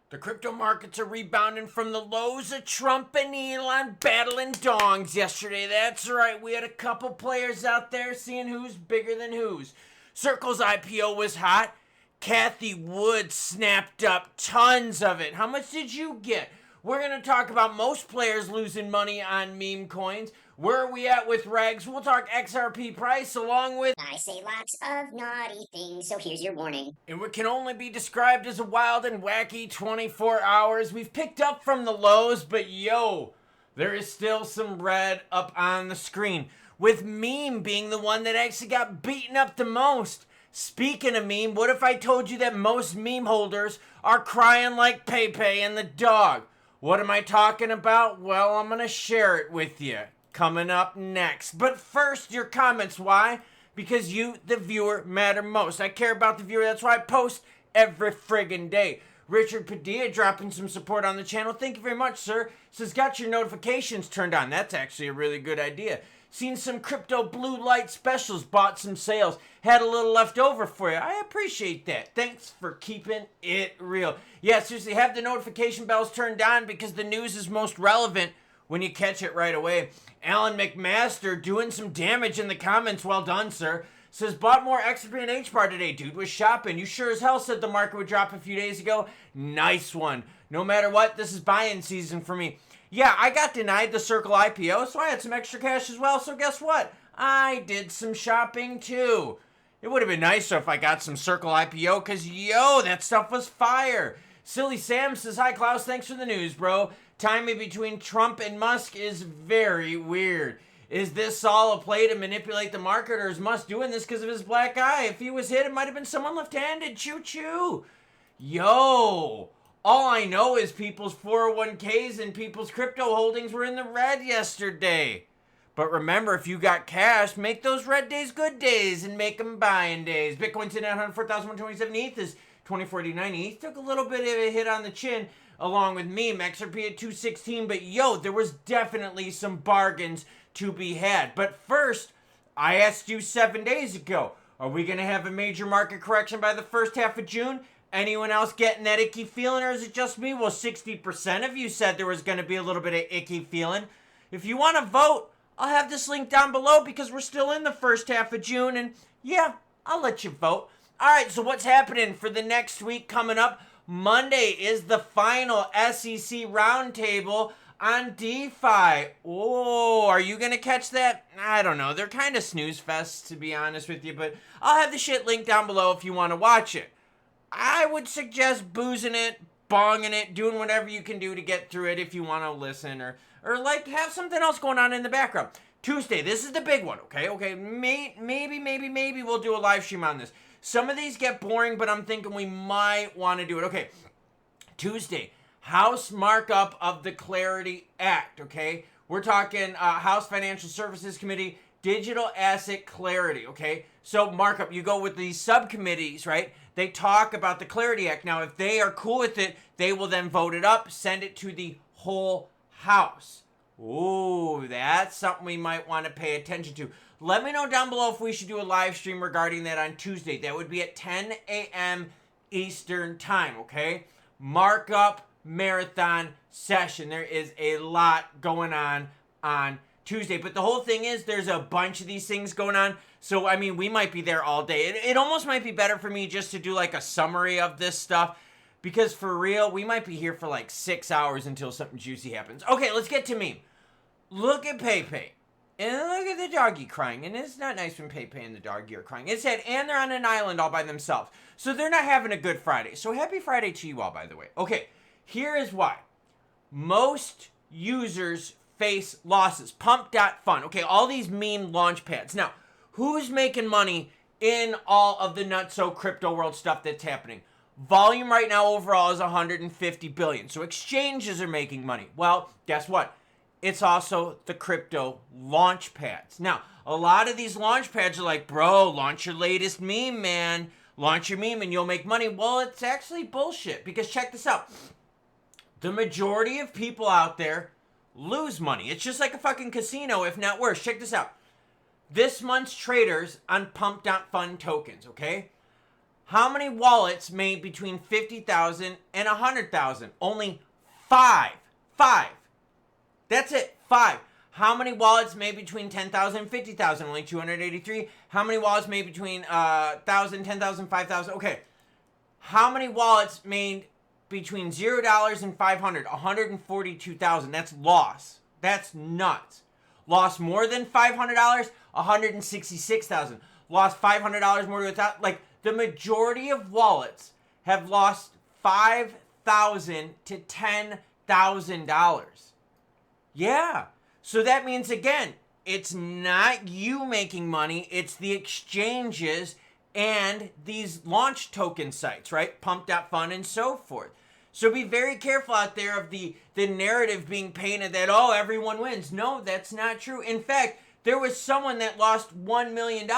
The crypto markets are rebounding from the lows of Trump and Elon battling dongs yesterday. That's right, we had a couple players out there seeing who's bigger than who's. Circle's IPO was hot. Kathy Wood snapped up tons of it. How much did you get? We're going to talk about most players losing money on meme coins. Where are we at with regs? We'll talk XRP price along with... I say lots of naughty things, so here's your warning. And what can only be described as a wild and wacky 24 hours. We've picked up from the lows, but yo, there is still some red up on the screen. With meme being the one that actually got beaten up the most. Speaking of meme, what if I told you that most meme holders are crying like Pepe and the dog? What am I talking about? Well, I'm going to share it with you. Coming up next. But first, your comments. Why? Because you, the viewer, matter most. I care about the viewer. That's why I post every friggin' day. Richard Padilla dropping some support on the channel. Thank you very much, sir. Says, got your notifications turned on. That's actually a really good idea. Seen some crypto blue light specials. Bought some sales. Had a little left over for you. I appreciate that. Thanks for keeping it real. Yeah, seriously, have the notification bells turned on because the news is most relevant when you catch it right away. Alan McMaster doing some damage in the comments. Well done, sir. Says, bought more XRP and HBAR today. Dude was shopping. You sure as hell said the market would drop a few days ago. Nice one. No matter what, this is buy-in season for me. Yeah, I got denied the Circle IPO, so I had some extra cash as well. So guess what? I did some shopping too. It would have been nicer if I got some Circle IPO because, yo, that stuff was fire. Silly Sam says, hi, Klaus. Thanks for the news, bro. Timing between Trump and Musk is very weird. Is this all a play to manipulate the market, or is Musk doing this because of his black eye? If he was hit, it might have been someone left-handed. Choo-choo. Yo, all I know is people's 401ks and people's crypto holdings were in the red yesterday. But remember, if you got cash, make those red days good days and make them buying days. Bitcoin's in at 104,127. ETH is 2049. ETH took a little bit of a hit on the chin, along with meme, XRP at 216, but yo, there was definitely some bargains to be had. But first, I asked you 7 days ago, are we going to have a major market correction by the first half of June? Anyone else getting that icky feeling, or is it just me? Well, 60% of you said there was going to be a little bit of icky feeling. If you want to vote, I'll have this link down below because we're still in the first half of June, and yeah, I'll let you vote. All right, so what's happening for the next week coming up? Monday is the final SEC roundtable on DeFi. Oh, are you going to catch that? I don't know. They're kind of snooze fests, to be honest with you, but I'll have the shit linked down below if you want to watch it. I would suggest boozing it, bonging it, doing whatever you can do to get through it if you want to listen or like have something else going on in the background. Tuesday, this is the big one, okay? Okay, maybe we'll do a live stream on this. Some of these get boring, but I'm thinking we might want to do it. Okay, Tuesday, House markup of the Clarity Act, okay? We're talking House Financial Services Committee, Digital Asset Clarity, okay? So markup, you go with these subcommittees, right? They talk about the Clarity Act. Now, if they are cool with it, they will then vote it up, send it to the whole House. Ooh, that's something we might want to pay attention to. Let me know down below if we should do a live stream regarding that on Tuesday. That would be at 10 a.m. Eastern time, okay? Markup marathon session. There is a lot going on Tuesday. But the whole thing is there's a bunch of these things going on. So, I mean, we might be there all day. It almost might be better for me just to do like a summary of this stuff. Because for real, we might be here for like 6 hours until something juicy happens. Okay, let's get to meme. Look at Pepe. And look at the doggy crying. And it's not nice when Pepe and the doggy are crying. It said, and they're on an island all by themselves. So they're not having a good Friday. So happy Friday to you all, by the way. Okay, here is why. Most users face losses. Pump.fun. Okay, all these meme launch pads. Now, who's making money in all of the nutso crypto world stuff that's happening? Volume right now overall is 150 billion. So exchanges are making money. Well, guess what? It's also the crypto launch pads. Now, a lot of these launch pads are like, bro, launch your latest meme, man. Launch your meme and you'll make money. Well, it's actually bullshit because check this out. The majority of people out there lose money. It's just like a fucking casino, if not worse. Check this out. This month's traders on Pump.fun tokens, okay? How many wallets made between 50,000 and 100,000? Only 5. 5. That's it. 5. How many wallets made between 10,000 and 50,000? Only 283. How many wallets made between 1,000, 10,000, 5,000? Okay. How many wallets made between $0 and 500? 142,000. That's loss. That's nuts. Lost more than $500? 166,000. Lost $500 more to $1,000. Like, the majority of wallets have lost $5,000 to $10,000. Yeah. So that means, again, it's not you making money, it's the exchanges and these launch token sites, right? Pump.fun and so forth. So be very careful out there of the narrative being painted that, oh, everyone wins. No, that's not true. In fact, there was someone that lost $1 million.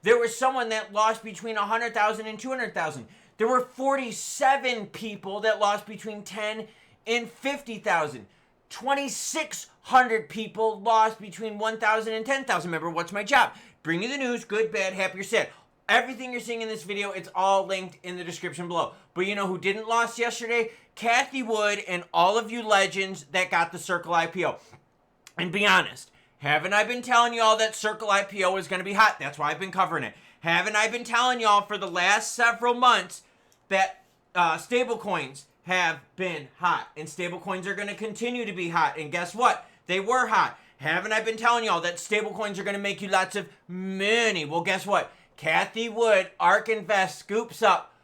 There was someone that lost between 100,000 and 200,000. There were 47 people that lost between 10 and 50,000. 2,600 people lost between 1,000 and 10,000. Remember, what's my job? Bring you the news, good, bad, happy, or sad. Everything you're seeing in this video, it's all linked in the description below. But you know who didn't lose yesterday? Kathy Wood and all of you legends that got the Circle IPO. And be honest, haven't I been telling y'all that Circle IPO is going to be hot? That's why I've been covering it. Haven't I been telling y'all for the last several months that stablecoins have been hot, and stablecoins are going to continue to be hot? And guess what? They were hot. Haven't I been telling y'all that stablecoins are going to make you lots of money? Well, guess what? Kathy Wood, ARK Invest, scoops up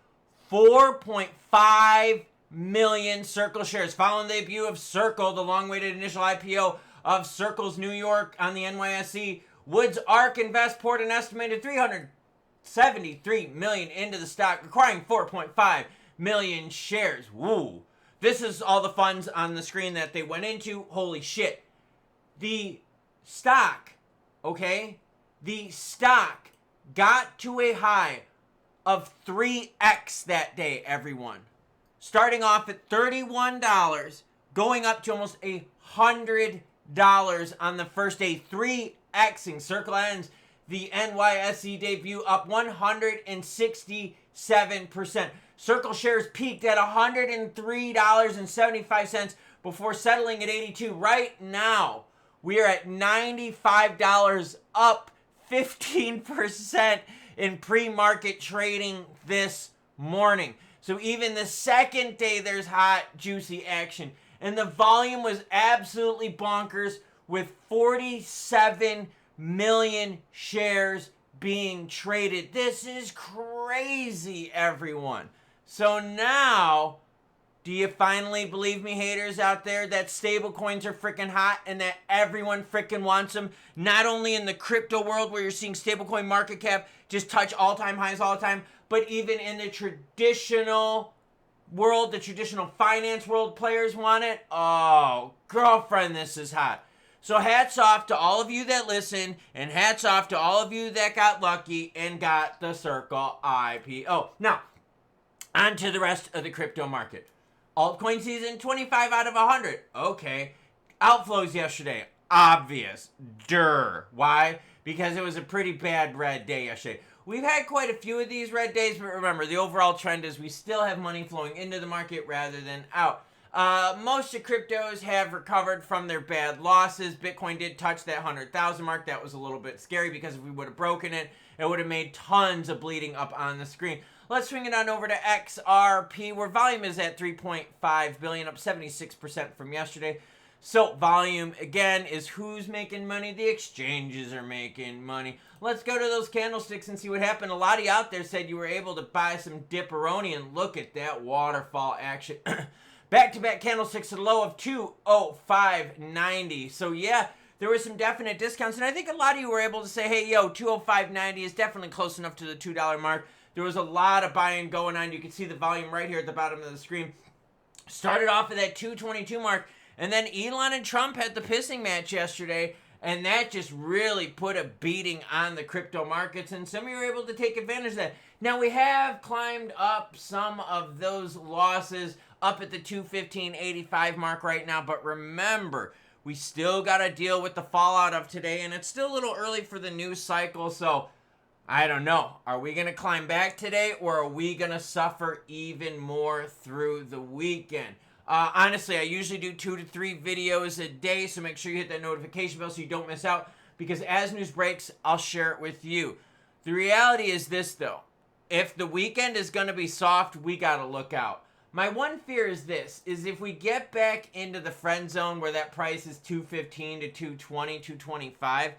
4.5 million Circle shares following the debut of Circle, the long-awaited initial IPO of Circle's New York on the NYSE. Wood's ARK Invest poured an estimated $373 million into the stock, acquiring 4.5 million shares. Woo. This is all the funds on the screen that they went into. Holy shit. The stock, okay? The stock got to a high of 3x that day, everyone. Starting off at $31, going up to almost $100 on the first day. 3xing. Circle ends the NYSE debut up 167%. Circle shares peaked at $103.75 before settling at 82. Right now, we are at $95, up 15% in pre-market trading this morning. So even the second day, there's hot, juicy action. And the volume was absolutely bonkers with 47 million shares being traded. This is crazy, everyone. So now, do you finally believe me, haters out there, that stablecoins are freaking hot and that everyone freaking wants them? Not only in the crypto world where you're seeing stablecoin market cap just touch all-time highs all the time, but even in the traditional world, the traditional finance world, players want it. Oh, girlfriend, this is hot. So hats off to all of you that listen, and hats off to all of you that got lucky and got the Circle IPO. Now, on to the rest of the crypto market. Altcoin season, 25 out of 100. Okay. Outflows yesterday. Obvious. Why? Because it was a pretty bad red day yesterday. We've had quite a few of these red days, but remember, the overall trend is we still have money flowing into the market rather than out. Most of cryptos have recovered from their bad losses. Bitcoin did touch that 100,000 mark. That was a little bit scary because if we would have broken it, it would have made tons of bleeding up on the screen. Let's swing it on over to XRP, where volume is at 3.5 billion, up 76% from yesterday. So volume, again, is who's making money? The exchanges are making money. Let's go to those candlesticks and see what happened. A lot of you out there said you were able to buy some Dipperoni, and look at that waterfall action. Back-to-back candlesticks at a low of 205.90. So yeah, there were some definite discounts, and I think a lot of you were able to say, hey, yo, 205.90 is definitely close enough to the $2 mark. There was a lot of buying going on. You can see the volume right here at the bottom of the screen. Started off at that 222 mark, and then Elon and Trump had the pissing match yesterday, and that just really put a beating on the crypto markets, and some of you were able to take advantage of that. Now, we have climbed up some of those losses up at the 215.85 mark right now, but remember, we still got to deal with the fallout of today, and it's still a little early for the news cycle, so I don't know. Are we going to climb back today, or are we going to suffer even more through the weekend? Honestly, I usually do 2 to 3 videos a day, so make sure you hit that notification bell so you don't miss out, because as news breaks, I'll share it with you. The reality is this, though. If the weekend is going to be soft, we got to look out. My one fear is this, is if we get back into the friend zone where that price is 215 to 220, 225,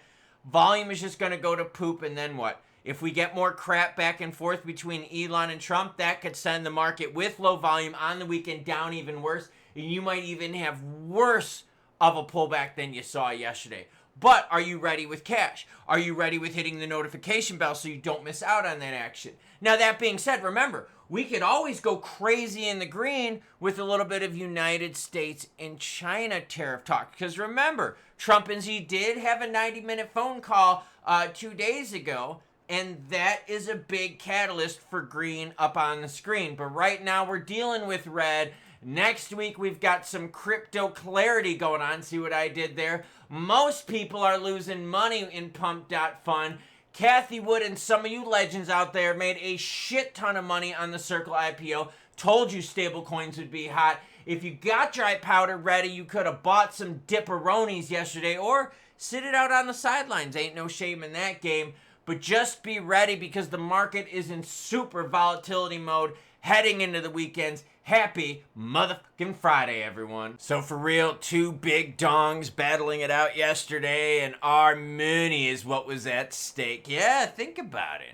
volume is just going to go to poop, and then what? If we get more crap back and forth between Elon and Trump, that could send the market with low volume on the weekend down even worse. And you might even have worse of a pullback than you saw yesterday. But are you ready with cash? Are you ready with hitting the notification bell so you don't miss out on that action? Now, that being said, remember, we could always go crazy in the green with a little bit of United States and China tariff talk. Because remember, Trump and Xi did have a 90-minute phone call 2 days ago. And that is a big catalyst for green up on the screen. But right now we're dealing with red. Next week we've got some crypto clarity going on. See what I did there? Most people are losing money in Pump.Fun. Kathy Wood and some of you legends out there made a shit ton of money on the Circle IPO. Told you stable coins would be hot. If you got dry powder ready, you could have bought some dipperonis yesterday or sit it out on the sidelines. Ain't no shame in that game. But just be ready because the market is in super volatility mode heading into the weekends. Happy motherfucking Friday, everyone. So for real, 2 big dongs battling it out yesterday, and our money is what was at stake. Yeah, think about it.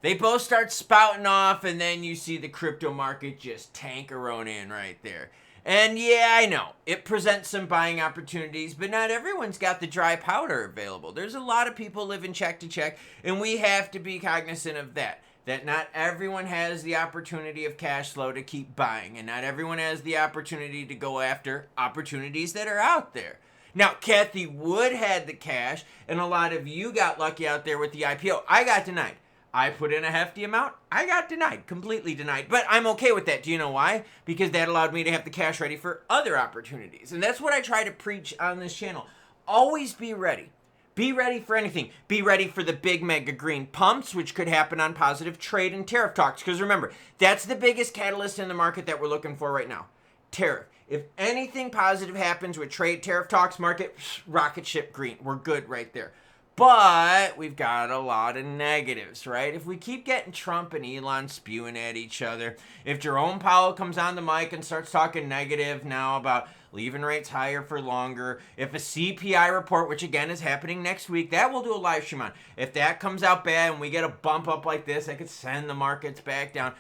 They both start spouting off, and then you see the crypto market just tank-a-rone in right there. And yeah, I know, it presents some buying opportunities, but not everyone's got the dry powder available. There's a lot of people living check to check, and we have to be cognizant of that. That not everyone has the opportunity of cash flow to keep buying, and not everyone has the opportunity to go after opportunities that are out there. Now, Kathy Wood had the cash, and a lot of you got lucky out there with the IPO. I got denied. I put in a hefty amount. I got denied, completely denied. But I'm okay with that. Do you know why? Because that allowed me to have the cash ready for other opportunities. And that's what I try to preach on this channel. Always be ready. Be ready for anything. Be ready for the big mega green pumps, which could happen on positive trade and tariff talks. Because remember, that's the biggest catalyst in the market that we're looking for right now. Tariff. If anything positive happens with trade tariff talks, market, rocket ship green. We're good right there. But we've got a lot of negatives, right? If we keep getting Trump and Elon spewing at each other, if Jerome Powell comes on the mic and starts talking negative now about leaving rates higher for longer, if a CPI report, which again is happening next week, that we'll do a live stream on. If that comes out bad and we get a bump up like this, that could send the markets back down.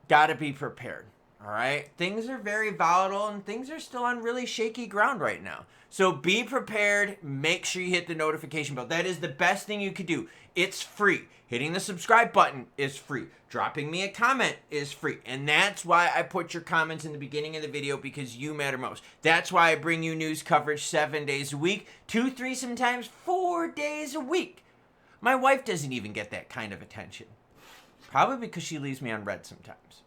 Gotta be prepared. All right, things are very volatile and things are still on really shaky ground right now. So be prepared. Make sure you hit the notification bell. That is the best thing you could do. It's free. Hitting the subscribe button is free. Dropping me a comment is free. And that's why I put your comments in the beginning of the video, because you matter most. That's why I bring you news coverage 7 days a week, 2, 3, sometimes 4 days a week. My wife doesn't even get that kind of attention. Probably because she leaves me on red sometimes.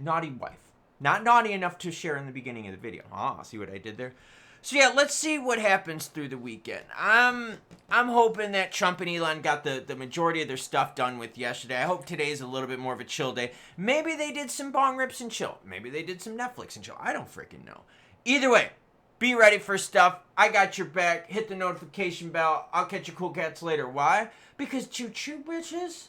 Naughty wife. Not naughty enough to share in the beginning of the video. Ah, see what I did there? So yeah, let's see what happens through the weekend. I'm hoping that Trump and Elon got the majority of their stuff done with yesterday. I hope today's a little bit more of a chill day. Maybe they did some bong rips and chill. Maybe they did some Netflix and chill. I don't freaking know. Either way, be ready for stuff. I got your back. Hit the notification bell. I'll catch you cool cats later. Why? Because choo-choo bitches,